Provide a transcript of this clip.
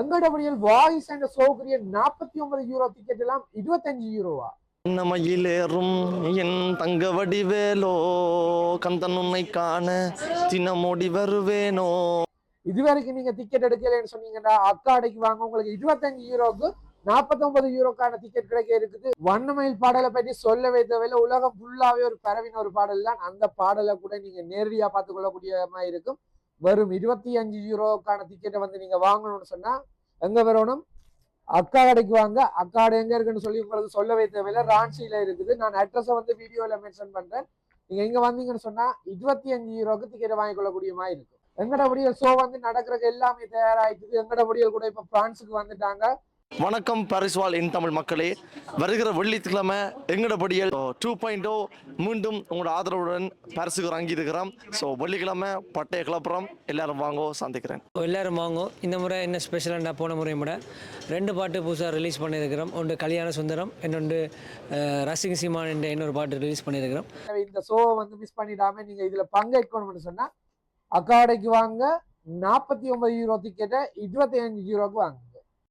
எங்கடபடியில் voice என்ற சோகரிய 49 euro ticket எல்லாம் 25 யூரோவா? மயிலேறும் என் தங்க வடிவேலோ கந்தன் உன்னை காண தினமோடி வருவேனோ. இதுவரைக்கும் நீங்க டிக்கெட் எடுக்கலன்னு சொன்னீங்கன்னா அக்காடைக்கு வாங்க, உங்களுக்கு 25 யூரோக்கு 49 யூரோக்கான டிக்கெட் கிடைக்க இருக்குது. வண்ணமயில் பாடலை பற்றி சொல்லவே தேவையில்லை, உலகம் ஃபுல்லாவே ஒரு பரவின ஒரு பாடல் தான். அந்த பாடலை கூட நீங்க நேரடியா பார்த்து கொள்ளக்கூடிய மாதிரி இருக்கும். வெறும் 25 யூரோக்கான டிக்கெட்டை வந்து நீங்க வாங்கணும்னு சொன்னா எங்க வரணும்? அக்கா கடைக்கு வாங்க. அக்கா கடை எங்க இருக்குன்னு சொல்லி உங்களுக்கு சொல்லவே தேவையில்லை, ராஞ்சியில இருக்குது. நான் அட்ரஸை வந்து வீடியோல மென்ஷன் பண்றேன். நீங்க இங்க வந்தீங்கன்னு சொன்னா 25 யூரோக்கு டிக்கெட் வாங்கி கொள்ளக்கூடிய மாதிரி இருக்கும். எங்கட முடியல் ஷோ வந்து நடக்கிறதுக்கு எல்லாமே தயாராயிட்டு. எங்கட முடியல் கூட இப்ப பிரான்ஸுக்கு வந்துட்டாங்க. வணக்கம் பாரிஸ் வாழ் இன் தமிழ் மக்களே, வருகிற வெள்ளிக்கிழமை எங்கடபடியில் 2.0 மீண்டும் உங்களோட ஆதரவுடன் பாரிஸுக்கு இறங்கி இருக்கிறோம். ஸோ வெள்ளிக்கிழமை பட்டைய கிளப்புறோம், எல்லாரும் வாங்கோ, சந்திக்கிறேன். எல்லாரும் வாங்கோ. இந்த முறை என்ன ஸ்பெஷலாக போன முறை விட 2 பாட்டு புதுசாக ரிலீஸ் பண்ணியிருக்கிறோம். ஒன்று கல்யாண சுந்தரம், இன்னொன்று ரசிங் சீமான் என்ற இன்னொரு பாட்டு ரிலீஸ் பண்ணியிருக்கிறோம். இந்த ஷோவை வந்து மிஸ் பண்ணிடாம நீங்க இதுல பங்கேற்கணும்னு சொன்னா அக்காடைக்கு வாங்க. 49 யூரோ டிக்கெட்டை 25 யூரோக்கு வாங்க.